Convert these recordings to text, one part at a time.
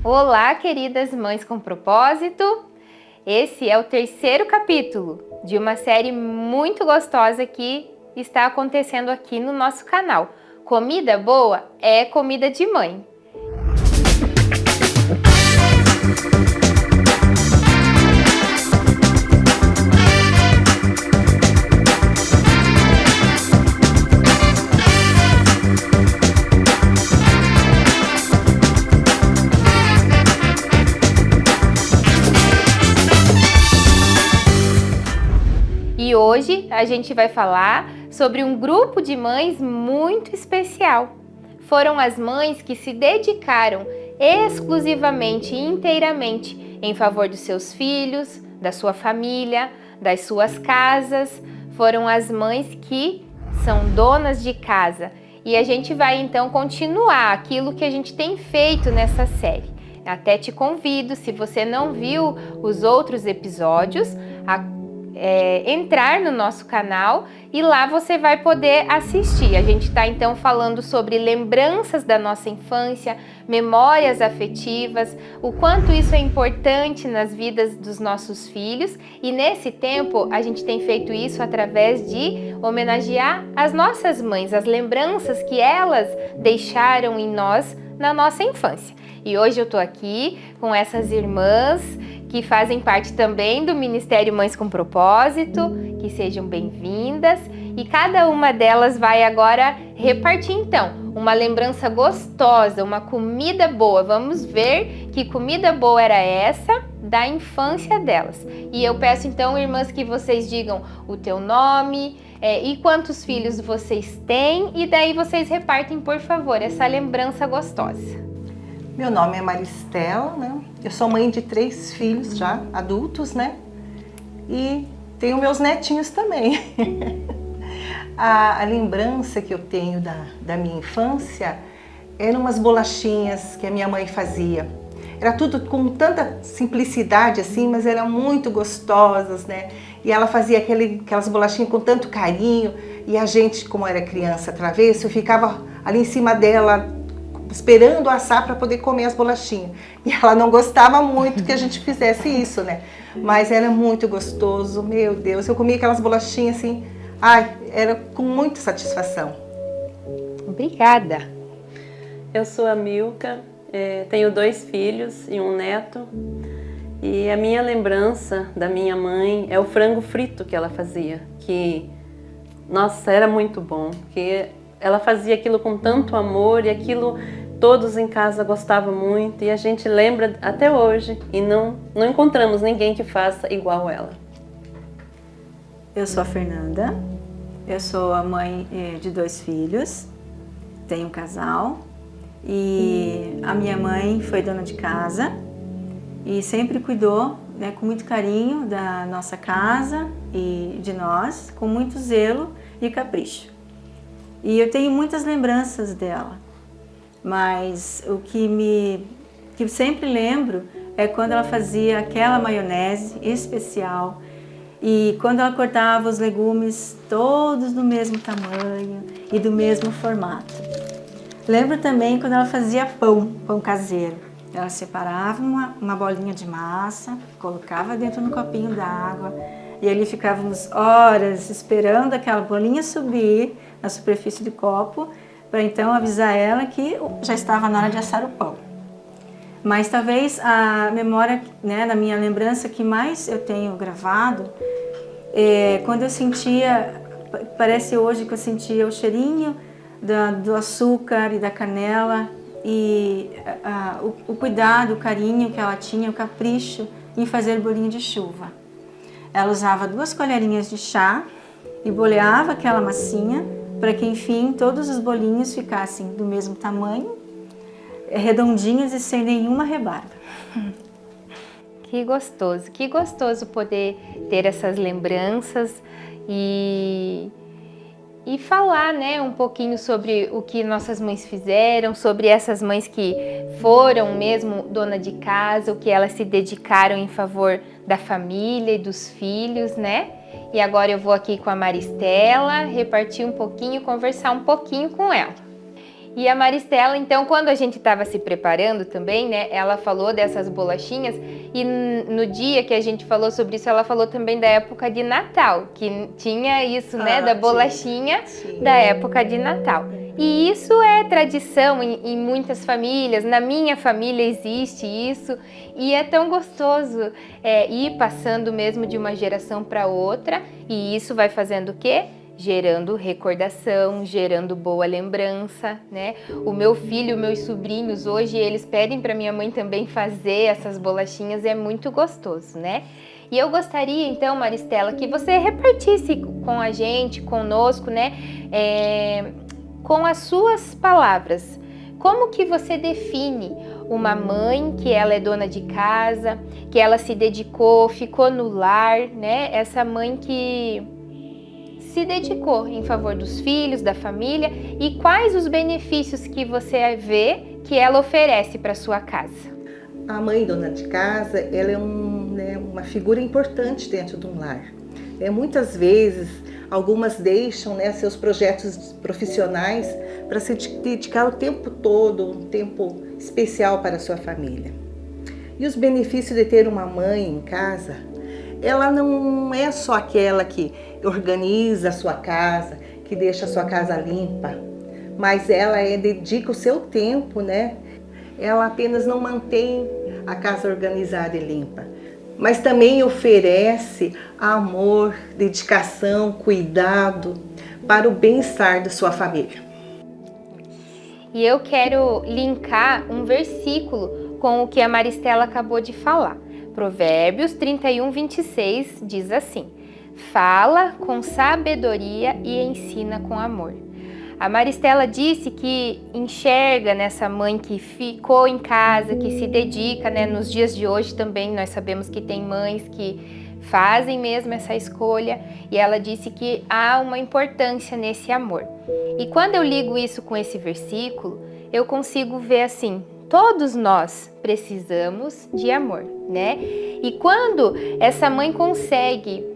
Olá, queridas mães com propósito! Esse é o terceiro capítulo de uma série muito gostosa que está acontecendo aqui no nosso canal. Comida boa é comida de mãe. E hoje a gente vai falar sobre um grupo de mães muito especial. Foram as mães que se dedicaram exclusivamente e inteiramente em favor dos seus filhos, da sua família, das suas casas. Foram as mães que são donas de casa. E a gente vai então continuar aquilo que a gente tem feito nessa série. Até te convido, se você não viu os outros episódios, entrar no nosso canal e lá você vai poder assistir. A gente está então falando sobre lembranças da nossa infância, memórias afetivas, o quanto isso é importante nas vidas dos nossos filhos, e nesse tempo a gente tem feito isso através de homenagear as nossas mães, as lembranças que elas deixaram em nós na nossa infância. E hoje eu tô aqui com essas irmãs que fazem parte também do Ministério Mães com Propósito, que sejam bem-vindas. E cada uma delas vai agora repartir então uma lembrança gostosa, uma comida boa. Vamos ver que comida boa era essa da infância delas. E eu peço então, irmãs, que vocês digam o teu nome e quantos filhos vocês têm, e daí vocês repartem, por favor, essa lembrança gostosa. Meu nome é Maristela, né? Eu sou mãe de 3 filhos já, adultos, né? E tenho meus netinhos também. A lembrança que eu tenho da minha infância eram umas bolachinhas que a minha mãe fazia. Era tudo com tanta simplicidade assim, mas eram muito gostosas, né? E ela fazia aquelas bolachinhas com tanto carinho, e a gente, como era criança travesso, eu ficava ali em cima dela, esperando assar para poder comer as bolachinhas. E ela não gostava muito que a gente fizesse isso, né? Mas era muito gostoso, meu Deus. Eu comia aquelas bolachinhas assim, era com muita satisfação. Obrigada. Eu sou a Milka, tenho 2 filhos e um neto. E a minha lembrança da minha mãe é o frango frito que ela fazia, que, nossa, era muito bom, que ela fazia aquilo com tanto amor, e aquilo todos em casa gostavam muito, e a gente lembra até hoje, e não encontramos ninguém que faça igual ela. Eu sou a Fernanda, eu sou a mãe de 2 filhos, tenho um casal, e a minha mãe foi dona de casa e sempre cuidou, né, com muito carinho da nossa casa e de nós, com muito zelo e capricho. E eu tenho muitas lembranças dela, mas o que eu sempre lembro é quando ela fazia aquela maionese especial, e quando ela cortava os legumes todos do mesmo tamanho e do mesmo formato. Lembro também quando ela fazia pão caseiro. Ela separava uma bolinha de massa, colocava dentro no copinho d'água, e ali ficávamos horas esperando aquela bolinha subir na superfície do copo, para então avisar ela que já estava na hora de assar o pão. Mas talvez a memória, né, na minha lembrança que mais eu tenho gravado é quando eu sentia, parece hoje que eu sentia o cheirinho do açúcar e da canela, e o cuidado, o carinho que ela tinha, o capricho em fazer bolinho de chuva. Ela usava 2 colherinhas de chá e boleava aquela massinha para que, enfim, todos os bolinhos ficassem do mesmo tamanho, redondinhos e sem nenhuma rebarba. Que gostoso poder ter essas lembranças e falar, né, um pouquinho sobre o que nossas mães fizeram, sobre essas mães que foram mesmo dona de casa, o que elas se dedicaram em favor da família e dos filhos, né? E agora eu vou aqui com a Maristela, repartir um pouquinho, conversar um pouquinho com ela. E a Maristela, então, quando a gente estava se preparando também, né, ela falou dessas bolachinhas e no dia que a gente falou sobre isso, ela falou também da época de Natal, que tinha isso, né, da bolachinha da época de Natal. E isso é tradição em muitas famílias, na minha família existe isso e é tão gostoso ir passando mesmo de uma geração para outra e isso vai fazendo o quê? Gerando recordação, gerando boa lembrança, né? O meu filho, meus sobrinhos, hoje eles pedem para minha mãe também fazer essas bolachinhas, é muito gostoso, né? E eu gostaria então, Maristela, que você repartisse com a gente, conosco, né? Com as suas palavras, como que você define uma mãe que ela é dona de casa, que ela se dedicou, ficou no lar, né? Essa mãe que se dedicou em favor dos filhos, da família e quais os benefícios que você vê que ela oferece para sua casa? A mãe dona de casa, ela é uma figura importante dentro de um lar. Muitas vezes, algumas deixam seus projetos profissionais para se dedicar o tempo todo, um tempo especial para a sua família. E os benefícios de ter uma mãe em casa, ela não é só aquela que organiza a sua casa, que deixa a sua casa limpa, mas ela dedica o seu tempo, né? Ela apenas não mantém a casa organizada e limpa, mas também oferece amor, dedicação, cuidado para o bem-estar da sua família. E eu quero linkar um versículo com o que a Maristela acabou de falar. Provérbios 31:26 diz assim: fala com sabedoria e ensina com amor. A Maristela disse que enxerga nessa mãe que ficou em casa, que se dedica, né? Nos dias de hoje também nós sabemos que tem mães que fazem mesmo essa escolha e ela disse que há uma importância nesse amor. E quando eu ligo isso com esse versículo, eu consigo ver assim, todos nós precisamos de amor, né? E quando essa mãe consegue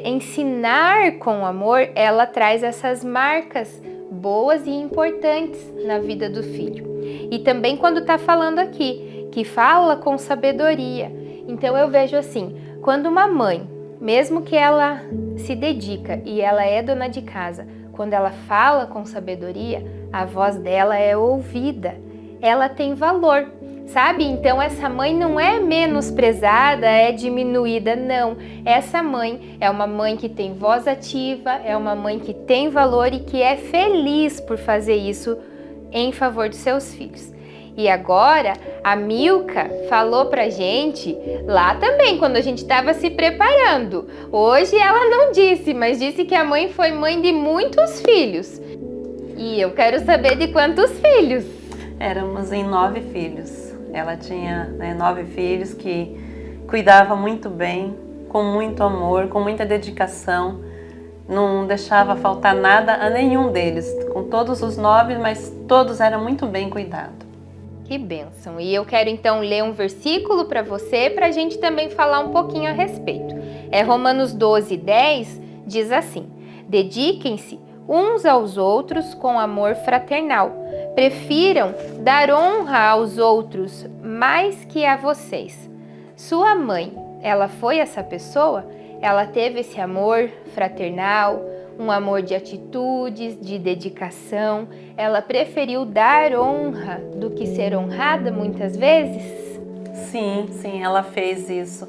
ensinar com amor, ela traz essas marcas boas e importantes na vida do filho. E também quando está falando aqui, que fala com sabedoria. Então eu vejo assim, quando uma mãe, mesmo que ela se dedica e ela é dona de casa, quando ela fala com sabedoria, a voz dela é ouvida, ela tem valor. Sabe? Então essa mãe não é menosprezada, é diminuída, não. Essa mãe é uma mãe que tem voz ativa, é uma mãe que tem valor e que é feliz por fazer isso em favor dos seus filhos. E agora a Milka falou pra gente lá também, quando a gente estava se preparando. Hoje ela não disse, mas disse que a mãe foi mãe de muitos filhos. E eu quero saber de quantos filhos. Éramos em 9 filhos. Ela tinha 9 filhos que cuidava muito bem, com muito amor, com muita dedicação. Não deixava faltar nada a nenhum deles. Com todos os 9, mas todos eram muito bem cuidados. Que bênção! E eu quero então ler um versículo para você, para a gente também falar um pouquinho a respeito. Romanos 12:10 diz assim: dediquem-se uns aos outros com amor fraternal. Prefiram dar honra aos outros mais que a vocês. Sua mãe, ela foi essa pessoa? Ela teve esse amor fraternal, um amor de atitudes, de dedicação. Ela preferiu dar honra do que ser honrada muitas vezes? Sim, ela fez isso.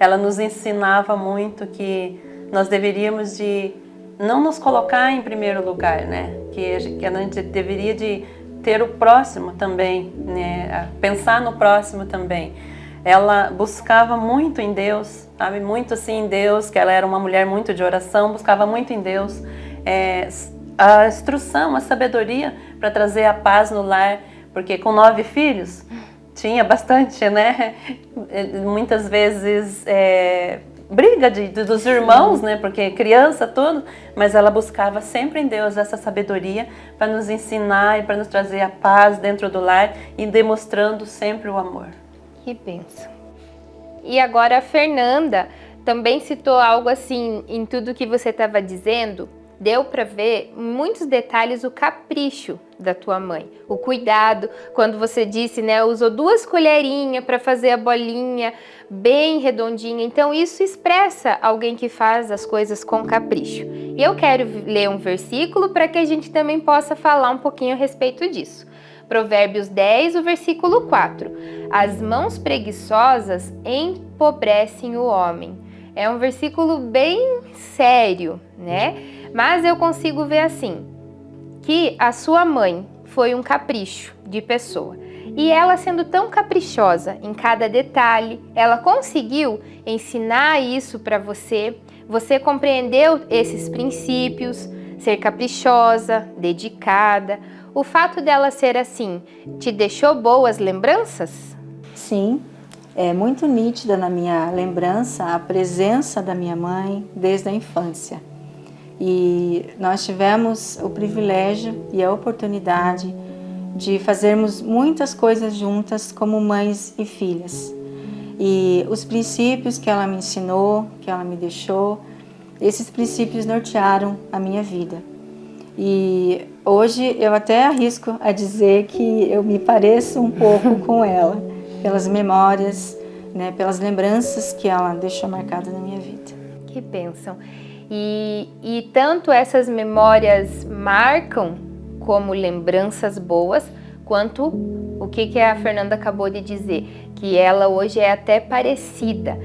Ela nos ensinava muito que nós deveríamos de não nos colocar em primeiro lugar, né? Que a gente deveria de ter o próximo também, né? Pensar no próximo também. Ela buscava muito em Deus, sabe? Muito assim em Deus, que ela era uma mulher muito de oração, buscava muito em Deus a instrução, a sabedoria para trazer a paz no lar, porque com 9 filhos tinha bastante, né? Muitas vezes briga dos irmãos, né? Porque criança, tudo, mas ela buscava sempre em Deus essa sabedoria para nos ensinar e para nos trazer a paz dentro do lar e demonstrando sempre o amor. Que bênção! E agora a Fernanda também citou algo assim em tudo que você estava dizendo, deu para ver em muitos detalhes o capricho da tua mãe, o cuidado, quando você disse, né, usou 2 colherinhas para fazer a bolinha bem redondinha, então isso expressa alguém que faz as coisas com capricho. E eu quero ler um versículo para que a gente também possa falar um pouquinho a respeito disso. Provérbios 10, o versículo 4. As mãos preguiçosas empobrecem o homem. É um versículo bem sério, né? Mas eu consigo ver assim, que a sua mãe foi um capricho de pessoa. E ela, sendo tão caprichosa em cada detalhe, ela conseguiu ensinar isso para você. Você compreendeu esses princípios, ser caprichosa, dedicada. O fato dela ser assim, te deixou boas lembranças? Sim, é muito nítida na minha lembrança a presença da minha mãe desde a infância. E nós tivemos o privilégio e a oportunidade de fazermos muitas coisas juntas como mães e filhas. E os princípios que ela me ensinou, que ela me deixou, esses princípios nortearam a minha vida. E hoje eu até arrisco a dizer que eu me pareço um pouco com ela, pelas memórias, né, pelas lembranças que ela deixou marcadas na minha vida. Que bênção! E tanto essas memórias marcam como lembranças boas, quanto o que a Fernanda acabou de dizer, que ela hoje é até parecida.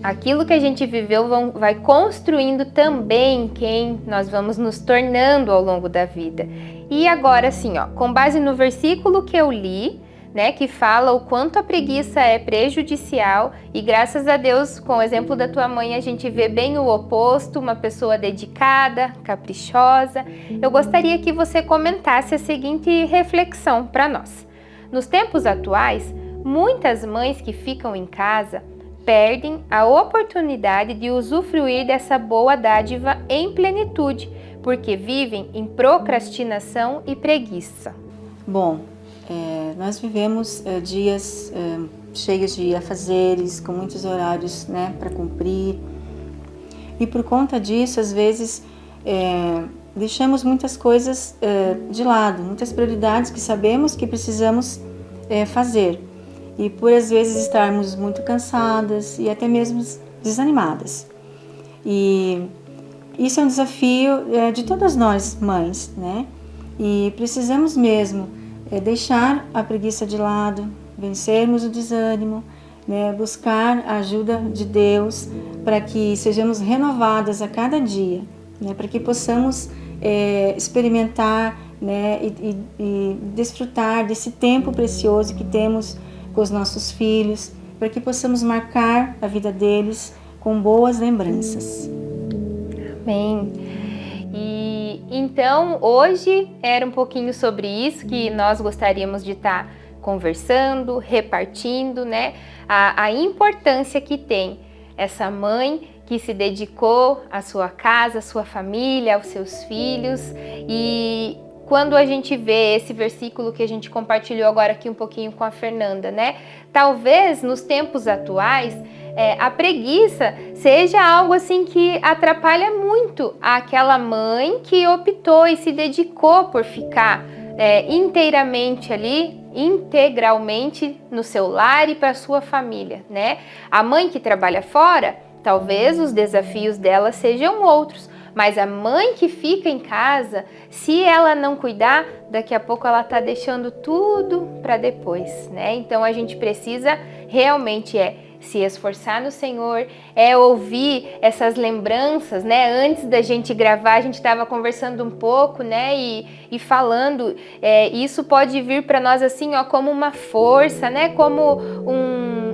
Aquilo que a gente viveu vai construindo também quem nós vamos nos tornando ao longo da vida. E agora, assim, ó, com base no versículo que eu li, né, que fala o quanto a preguiça é prejudicial, e graças a Deus, com o exemplo da tua mãe, a gente vê bem o oposto, uma pessoa dedicada, caprichosa. Eu gostaria que você comentasse a seguinte reflexão para nós. Nos tempos atuais, muitas mães que ficam em casa perdem a oportunidade de usufruir dessa boa dádiva em plenitude, porque vivem em procrastinação e preguiça. Bom, nós vivemos dias cheios de afazeres, com muitos horários, né, para cumprir. E por conta disso, às vezes, deixamos muitas coisas de lado, muitas prioridades que sabemos que precisamos fazer. E por às vezes estarmos muito cansadas e até mesmo desanimadas. E isso é um desafio de todas nós, mães, né? E precisamos mesmo deixar a preguiça de lado, vencermos o desânimo, né? Buscar a ajuda de Deus para que sejamos renovadas a cada dia, né? Para que possamos experimentar, né? e desfrutar desse tempo precioso que temos com os nossos filhos, para que possamos marcar a vida deles com boas lembranças. Amém. E então hoje era um pouquinho sobre isso que nós gostaríamos de estar conversando, repartindo, né? A importância que tem essa mãe que se dedicou à sua casa, à sua família, aos seus filhos. E quando a gente vê esse versículo que a gente compartilhou agora aqui um pouquinho com a Fernanda, né? Talvez nos tempos atuais a preguiça seja algo assim que atrapalha muito aquela mãe que optou e se dedicou por ficar inteiramente ali, integralmente no seu lar e para a sua família, né? A mãe que trabalha fora, talvez os desafios dela sejam outros, mas a mãe que fica em casa, se ela não cuidar, daqui a pouco ela está deixando tudo para depois, né? Então a gente precisa realmente se esforçar no Senhor, ouvir essas lembranças, né? Antes da gente gravar, a gente estava conversando um pouco, né? E falando, isso pode vir para nós assim, ó, como uma força, né? Como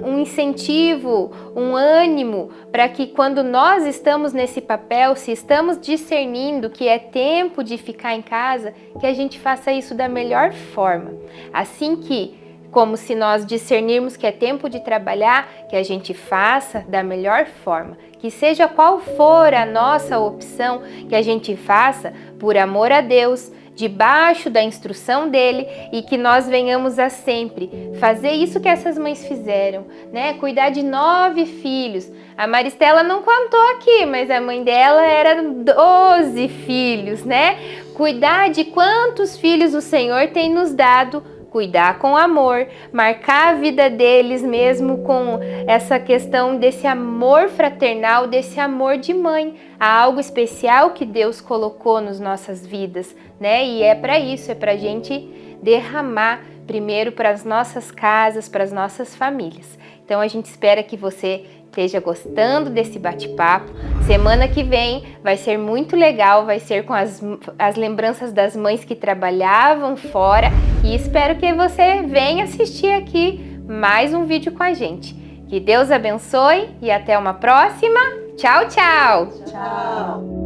um incentivo, um ânimo, para que quando nós estamos nesse papel, se estamos discernindo que é tempo de ficar em casa, que a gente faça isso da melhor forma. Assim que, como se nós discernirmos que é tempo de trabalhar, que a gente faça da melhor forma. Que seja qual for a nossa opção, que a gente faça por amor a Deus, debaixo da instrução dele e que nós venhamos a sempre fazer isso que essas mães fizeram, né? Cuidar de 9 filhos. A Maristela não contou aqui, mas a mãe dela era 12 filhos, né? Cuidar de quantos filhos o Senhor tem nos dado, cuidar com amor, marcar a vida deles mesmo com essa questão desse amor fraternal, desse amor de mãe. Há algo especial que Deus colocou nas nossas vidas, né? E é para isso, é para a gente derramar primeiro para as nossas casas, para as nossas famílias. Então a gente espera que você esteja gostando desse bate-papo. Semana que vem vai ser muito legal, vai ser com as lembranças das mães que trabalhavam fora e espero que você venha assistir aqui mais um vídeo com a gente. Que Deus abençoe e até uma próxima. Tchau, tchau! Tchau!